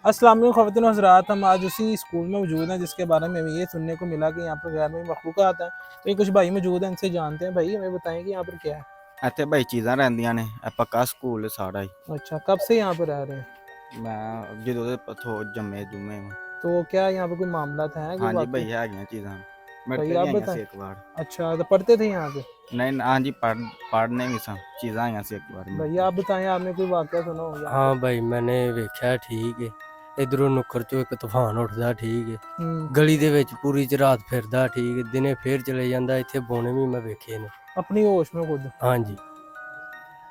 अस्सलाम वालेकुम ख़वातीन व हज़रात, हम आज उसी स्कूल में मौजूद हैं जिसके बारे में हमें ये सुनने को मिला कि यहाँ पर गैर में मखलूक़ात हैं। तो ये कुछ भाई मौजूद हैं, इनसे जानते हैं। भाई हमें बताएं कि यहाँ पर क्या है। ਇੱਥੇ ਭਾਈ ਚੀਜ਼ਾਂ ਰਹਿੰਦੀਆਂ ਨੇ। ਇਹ ਪੱਕਾ ਸਕੂਲ ਹੈ ਸਾਡਾ ਹੀ। अच्छा, कब से यहाँ पर रह रहे हैं? ਮੈਂ ਜਦੋਂ ਦੇ ਪਥੋ ਜੰਮੇ ਜੁਮੇ ਵਾਂ। तो क्या यहाँ पर कोई मामला था, है कोई ਹਾਂਜੀ वाकई? ਭਾਈ ਹੈਗੀਆਂ ਚੀਜ਼ਾਂ। ਮੇਰੇ भाई ਤੇ ਵੀ आप ਆਈਆਂ बताएं। ਸੀ ਇੱਕ ਵਾਰ। अच्छा, तो पढ़ते थे यहाँ पे? ਨਹੀਂ ਹਾਂਜੀ ਪੜ੍ਹਨੇ ਵੀ ਸਾਂ। ਚੀਜ਼ਾਂ ਆਈਆਂ ਸੀ ਇੱਕ ਵਾਰ ਮੇਰੇ भाई ਤੇ। आप बताएं, आपने कोई वाकया सुना हो यहाँ हाँ पर? भाई मैंने ਵੇਖਿਆ ਠੀਕ ਹੈ। ਇਧਰੋਂ ਨੁੱਕਰ ਚੋਂ ਇੱਕ ਤੂਫਾਨ ਉੱਠਦਾ ਠੀਕ ਹੈ। हम्म, ਗਲੀ ਦੇ ਵਿੱਚ ਪੂਰੀ ਚ ਰਾਤ ਫਿਰਦਾ ਠੀਕ ਹੈ, ਦਿਨੇ ਫੇਰ ਚਲੇ ਜਾਂਦਾ। ਇੱਥੇ ਬੋਣੇ ਵੀ मैं ਵੇਖੇ ਨੇ। अपनी होश में खुद? ਹਾਂਜੀ।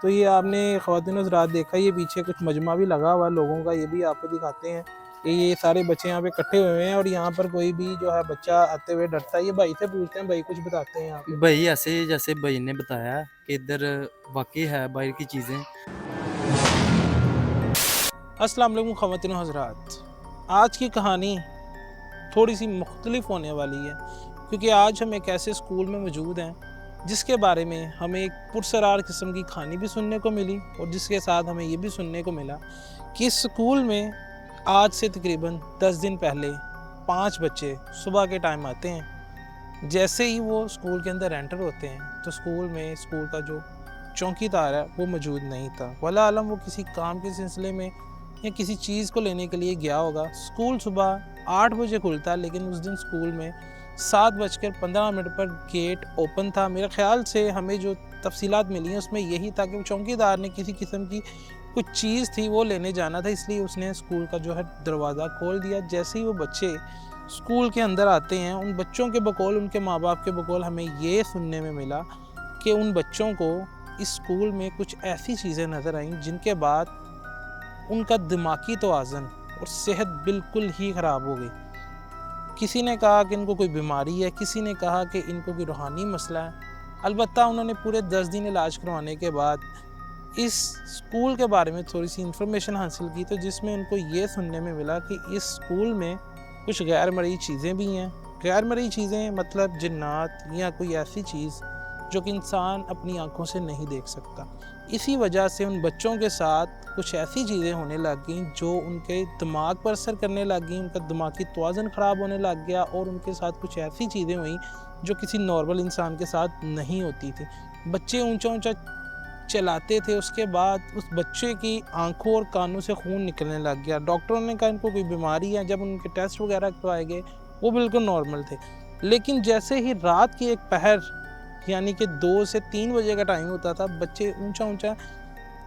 तो ये आपने ख़वातीन व हज़रात देखा, ये पीछे कुछ मजमा भी लगा हुआ है लोगों का, ये भी आपको दिखाते हैं कि ये सारे बच्चे यहाँ पे इकट्ठे हुए हैं और यहाँ पर कोई भी जो है बच्चा आते हुए डरता है। ये भाई से पूछते हैं, भाई कुछ बताते हैं यहाँ पे। भाई ऐसे जैसे भाई ने बताया कि इधर वाकई है बाहर की चीज़ें। अस्सलाम वालेकुम ख़वातीन व हज़रात, आज की कहानी थोड़ी सी मुख्तलिफ होने वाली है क्योंकि आज हम एक ऐसे स्कूल में मौजूद हैं जिसके बारे में हमें एक पुरसरार किस्म की कहानी भी सुनने को मिली और जिसके साथ हमें ये भी सुनने को मिला कि इस स्कूल में आज से तकरीबन 10 दिन पहले 5 बच्चे सुबह के टाइम आते हैं। जैसे ही वो स्कूल के अंदर एंटर होते हैं तो स्कूल का जो चौकीदार है वो मौजूद नहीं था। वला आलम वो किसी काम के सिलसिले में या किसी चीज़ को लेने के लिए गया होगा। स्कूल सुबह 8 बजे खुलता है लेकिन उस दिन स्कूल में 7:15 पर गेट ओपन था। मेरे ख़्याल से हमें जो तफसीलात मिली हैं उसमें यही था कि चौकीदार ने किसी किस्म की कुछ चीज़ थी वो लेने जाना था, इसलिए उसने स्कूल का जो है दरवाज़ा खोल दिया। जैसे ही वो बच्चे स्कूल के अंदर आते हैं, उन बच्चों के बकौल, उनके माँ बाप के बकौल हमें ये सुनने में मिला कि उन बच्चों को इस स्कूल में कुछ ऐसी चीज़ें नज़र आईं जिनके बाद उनका दिमागी तवाज़ुन और सेहत बिल्कुल ही ख़राब हो गई। किसी ने कहा कि इनको कोई बीमारी है, किसी ने कहा कि इनको कोई रूहानी मसला है। अलबत्ता उन्होंने पूरे 10 दिन इलाज करवाने के बाद इस स्कूल के बारे में थोड़ी सी इंफॉर्मेशन हासिल की तो जिसमें उनको ये सुनने में मिला कि इस स्कूल में कुछ गैर मरई चीज़ें भी हैं। गैर मरई चीज़ें मतलब जिन्नात या कोई ऐसी चीज़ जो कि इंसान अपनी आंखों से नहीं देख सकता। इसी वजह से उन बच्चों के साथ कुछ ऐसी चीज़ें होने लग गई जो उनके दिमाग पर असर करने लग गई, उनका दिमागी तवाज़ुन ख़राब होने लग गया और उनके साथ कुछ ऐसी चीज़ें हुई जो किसी नॉर्मल इंसान के साथ नहीं होती थी। बच्चे ऊंचा ऊंचा चलाते थे, उसके बाद उस बच्चे की आंखों और कानों से खून निकलने लग गया। डॉक्टरों ने कहा इनको कोई बीमारी है। जब उनके टेस्ट वगैरह करवाए गए वो बिल्कुल नॉर्मल थे, लेकिन जैसे ही रात की एक पहर यानी कि 2 से 3 बजे का टाइम होता था, बच्चे ऊंचा ऊंचा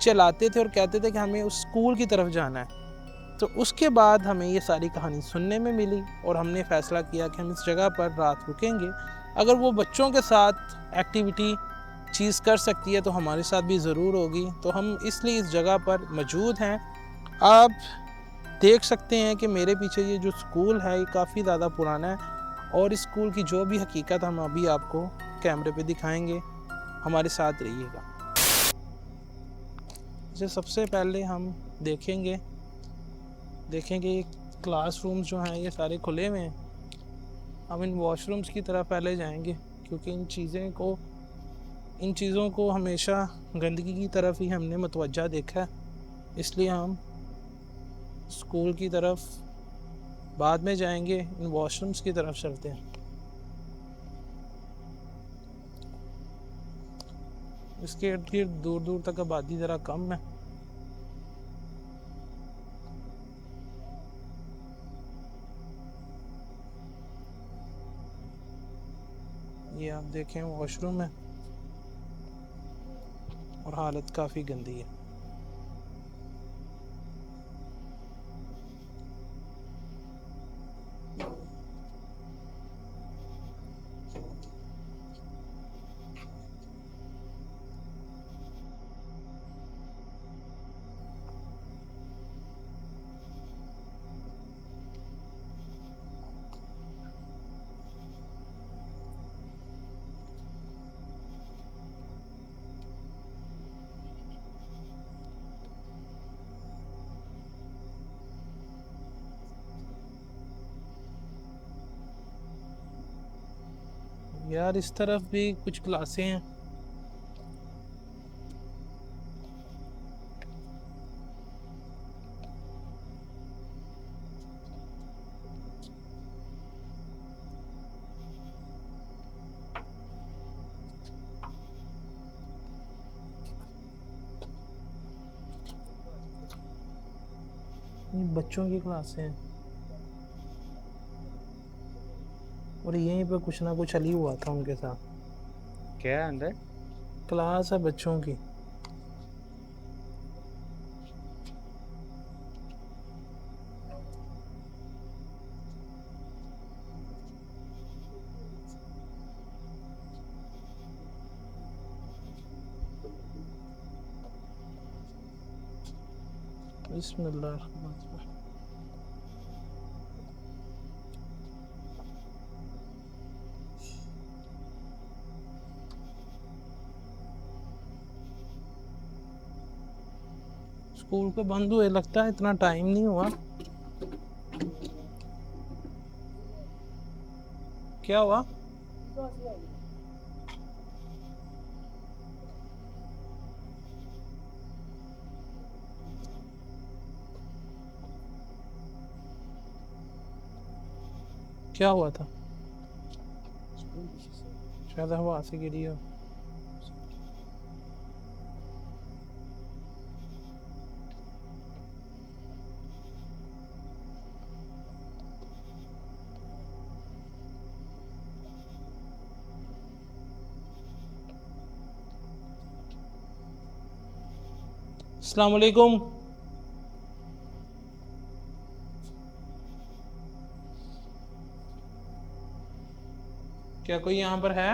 चलाते थे और कहते थे कि हमें उस स्कूल की तरफ जाना है। तो उसके बाद हमें ये सारी कहानी सुनने में मिली और हमने फ़ैसला किया कि हम इस जगह पर रात रुकेंगे। अगर वो बच्चों के साथ एक्टिविटी चीज़ कर सकती है तो हमारे साथ भी ज़रूर होगी, तो हम इसलिए इस जगह पर मौजूद हैं। आप देख सकते हैं कि मेरे पीछे ये जो स्कूल है ये काफ़ी ज़्यादा पुराना है और इस स्कूल की जो भी हकीकत हम अभी आपको कैमरे पे दिखाएंगे, हमारे साथ रहिएगा। जैसे सबसे पहले हम देखेंगे क्लासरूम्स जो हैं ये सारे खुले हुए हैं। हम इन वॉशरूम्स की तरफ पहले जाएंगे क्योंकि इन चीज़ों को हमेशा गंदगी की तरफ ही हमने मतवज्जा देखा है, इसलिए हम स्कूल की तरफ बाद में जाएंगे, इन वॉशरूम्स की तरफ चलते हैं। इसके इर्द गिर्द दूर दूर तक आबादी ज़रा कम है। ये आप देखें वॉशरूम है और हालत काफ़ी गंदी है। यार इस तरफ भी कुछ क्लासें हैं। ये बच्चों की क्लासें हैं और यहीं पे कुछ ना कुछ अली हुआ था उनके साथ। क्या है अंदर? क्लास है बच्चों की। बिस्मिल्लाह। स्कूल के बंद हुए लगता है इतना टाइम नहीं हुआ। क्या हुआ? क्या हुआ था? शायद हवा से गिरी हो। अस्सलाम वालेकुम। क्या कोई यहाँ पर है?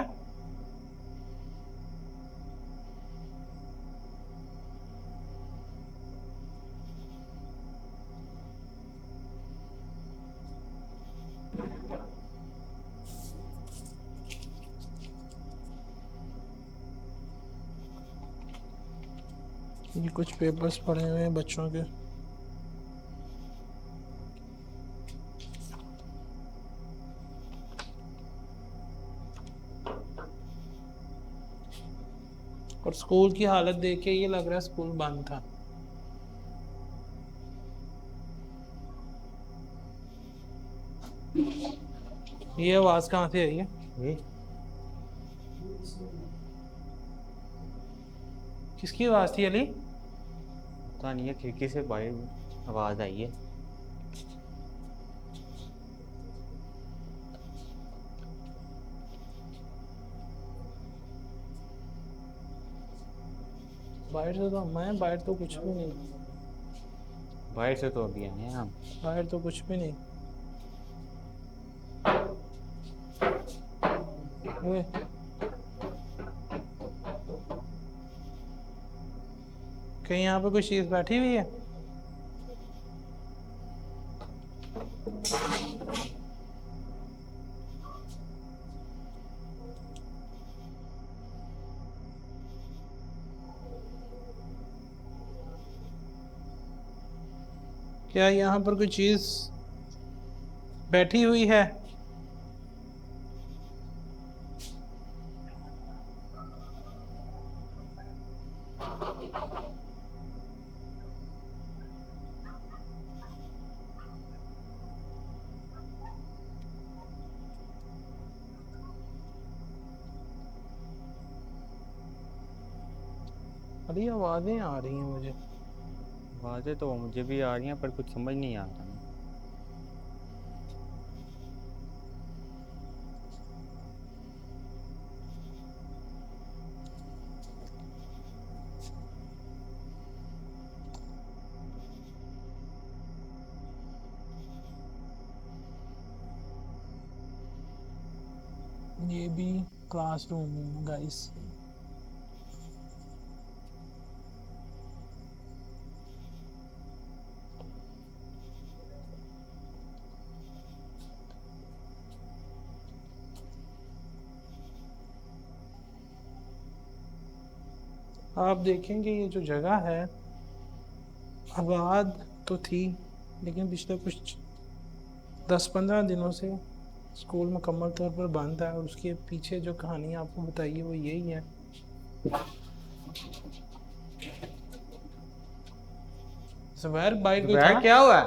ये कुछ पेपर्स पड़े हुए हैं बच्चों के। और स्कूल की हालत देख के ये लग रहा है स्कूल बंद था। ये आवाज कहाँ से आई है? ये किसकी आवाज थी अली? पता नहीं है, खिड़की से बाहर आवाज आई है। बाहर से तो मैं बाहर तो कुछ भी नहीं। बाहर से तो अभी आए हैं हम। बाहर तो कुछ भी नहीं। ओए, कहीं यहाँ पे कोई चीज बैठी हुई है? क्या यहाँ पर कोई चीज बैठी हुई है? अरे आवाजें आ रही हैं मुझे। आवाजें तो मुझे भी आ रही हैं पर कुछ समझ नहीं आ रहा। ये भी क्लासरूम है गाइस। आप देखेंगे ये जो जगह है आबाद तो थी, लेकिन पिछले कुछ 10-15 दिनों से स्कूल मुकम्मल तौर पर बंद है। और उसके पीछे जो कहानी आपको बताइए वो यही है। ज़ुबैर बाइक कोई था? क्या हुआ?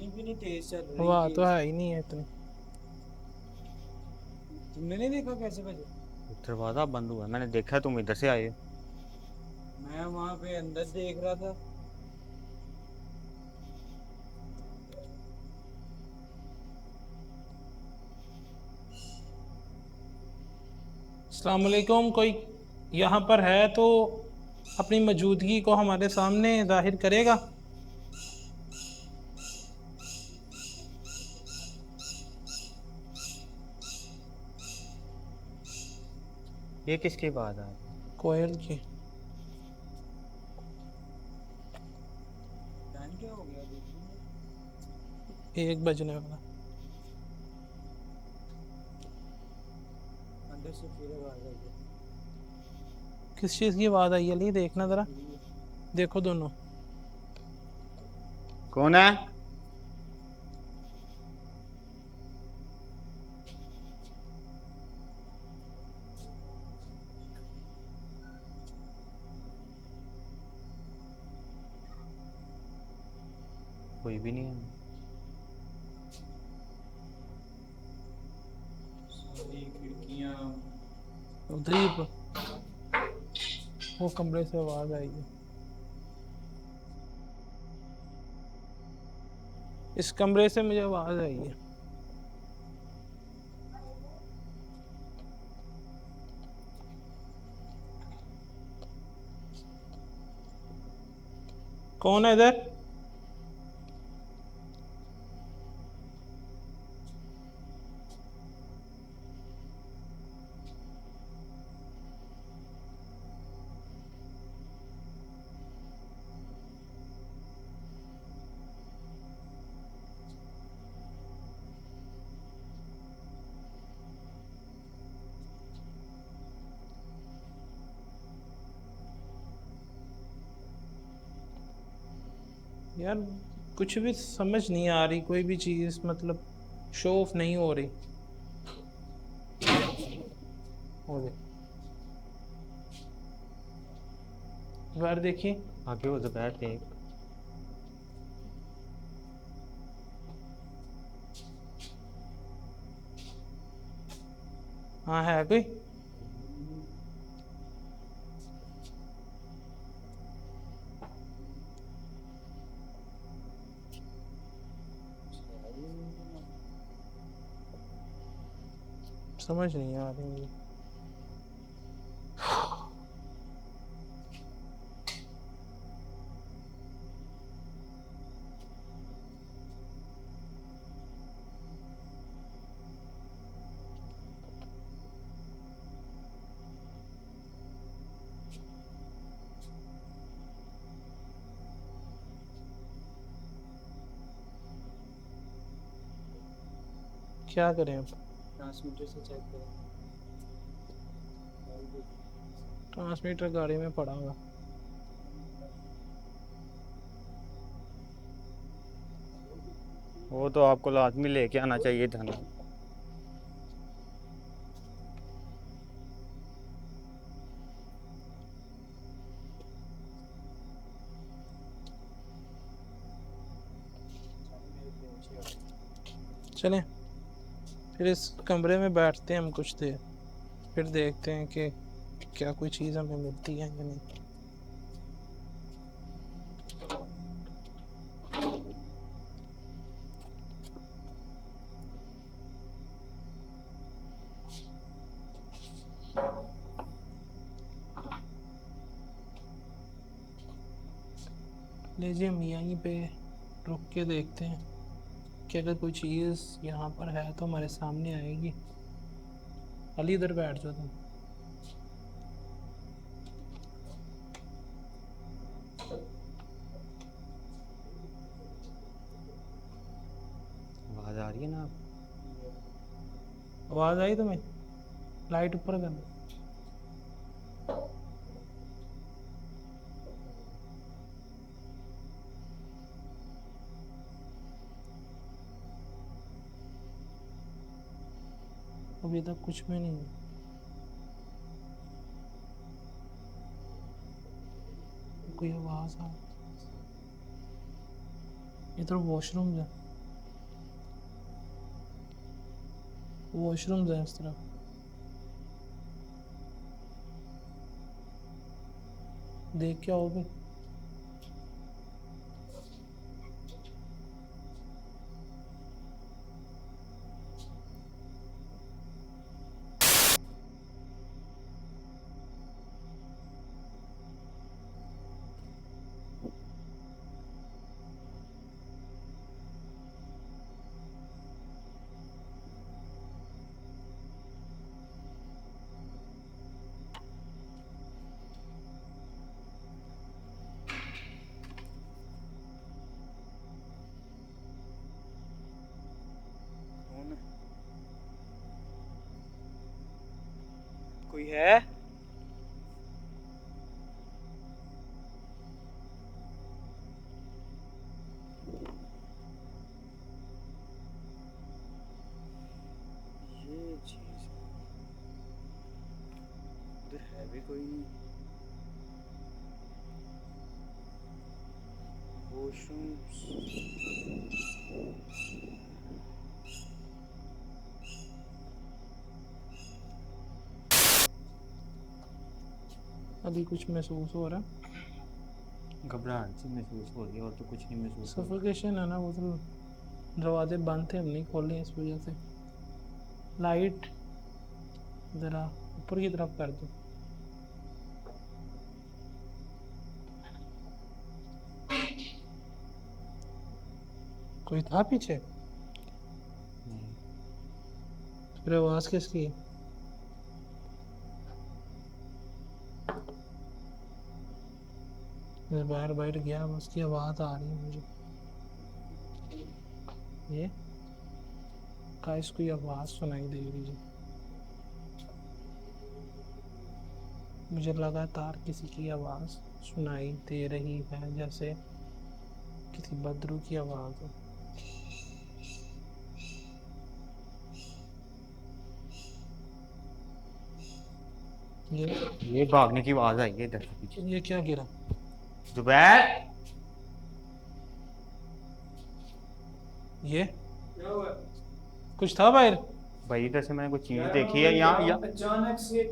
भी नहीं तेज चल रही हवा थी। तो है ही नहीं है इतनी। तुमने नहीं देखा कैसे बजे? दरवाजा बंद हुआ है, मैंने देखा तुम इधर से आए हो। मैं वहां पे अंदर देख रहा था। अस्सलाम वालेकुम। कोई यहाँ पर है तो अपनी मौजूदगी को हमारे सामने जाहिर करेगा। ये किसकी बात है? कोयल की। टाइम क्या हो गया देखो। 1 बजने वाला। अंदर से फिर आवाज आई है। किस चीज़ की आवाज़ आई अली? देखना ज़रा, देखो दोनों। कौन है? कोई भी नहीं है। सारी खिड़कियां। उधर ही वो कमरे से आवाज़ आई है। इस कमरे से मुझे आवाज़ आई है। कौन है इधर? यार कुछ भी समझ नहीं आ रही, कोई भी चीज़ मतलब शो ऑफ नहीं हो रही। हो गई बाहर देखिए। आगे उधर बैठ देख। हाँ है कोई? समझ नहीं आ रही मुझे। क्या करें अब? ट्रांसमीटर से चेक करें। ट्रांसमीटर गाड़ी में पड़ा हुआ। वो तो आपको लाजमी लेके आना चाहिए था ना। चलें फिर इस कमरे में बैठते हैं हम कुछ देर, फिर देखते हैं कि क्या कोई चीज़ हमें मिलती है या नहीं। लीजिए हम यहीं पे रुक के देखते हैं कि अगर कोई चीज़ यहाँ पर है तो हमारे सामने आएगी। अली इधर बैठ जाओ तुम। आवाज़ आ रही है ना आप? आवाज़ आई तुम्हें? लाइट ऊपर कर दो। अभी तक कुछ भी नहीं है। कोई आवाज़ आ, इधर वॉशरूम है, वॉशरूम है इस तरफ। देख क्या हो भी। कोई है? ये चीज उधर है भी कोई नहीं। वॉशरूम अभी कुछ महसूस हो रहा है? घबराहट सी महसूस हो रही है और तो कुछ नहीं महसूस हो रहा। सफोकेशन है ना, वो तो दरवाजे बंद थे, हम नहीं खोल रहे इस वजह से। लाइट ज़रा ऊपर की तरफ कर दो। कोई था पीछे? नहीं, फिर आवाज़ किसकी है? मैं बाहर बैठ गया, उसकी आवाज़ आ रही है मुझे। ये काश कोई आवाज़ सुनाई दे रही है। मुझे लगातार किसी की आवाज़ सुनाई दे रही है, जैसे किसी बदरू की आवाज़ हो। ये भागने की आवाज आई है इधर से पीछे। ये क्या गिरा? जुबैर, ये कुछ था बाहर? भाई इधर से मैंने कुछ चीज देखी है यहाँ। अचानक से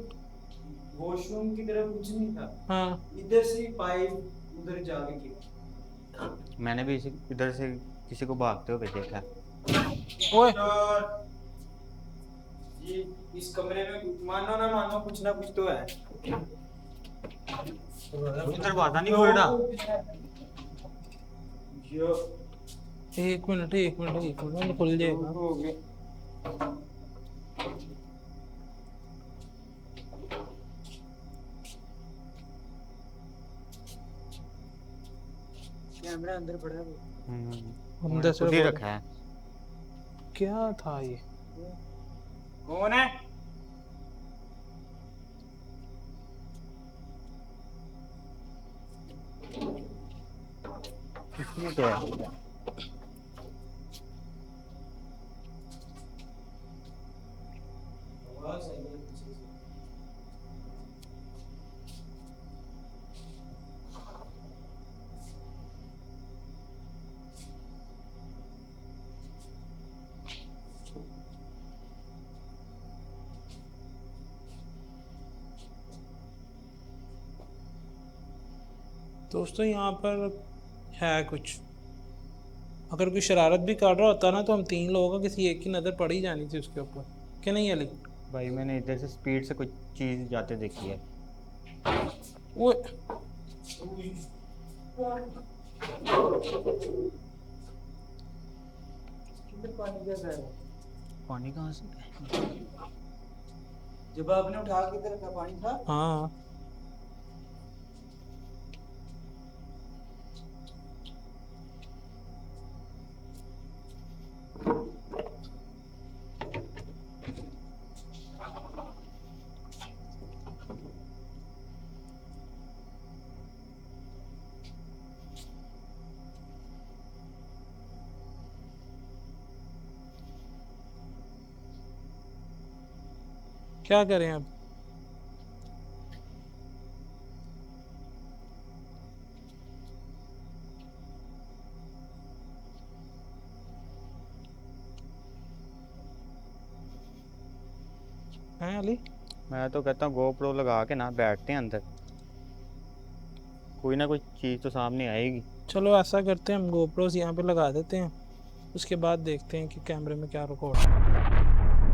वॉशरूम की तरफ कुछ नहीं था, हाँ, इधर से पाइप उधर जाके गिरा। मैंने भी इधर से किसी को भागते हुए देखा है। ओए ये इस कमरे में मानो ना कुछ तो है। दरवाजा नहीं खोल रहा। यो एक मिनट खुल जाएगा। हो गया। कैमरा अंदर पड़ा है वो। अंदर से खुद ही बोल। रखा है। क्या था ये? कौन है? इसमें क्या है? आवाज आई है पीछे से। दोस्तों यहाँ पर है कुछ। अगर कोई शरारत भी कर रहा होता ना तो हम तीन लोगों का किसी एक की नज़र पड़ ही जानी थी उसके ऊपर, कि नहीं अली? भाई मैंने इधर से स्पीड से कुछ चीज जाते देखी है। वो किधर पानी कैसा है? पानी कहाँ से? जब आपने उठा के इधर रखा पानी था। हाँ, क्या करें अब? हैं अली? मैं तो कहता हूँ गोप्रो लगा के ना बैठते हैं अंदर। कोई ना कोई चीज़ तो सामने आएगी। चलो ऐसा करते हैं, हम गोप्रोस यहाँ पे लगा देते हैं, उसके बाद देखते हैं कि कैमरे में क्या रिकॉर्ड है।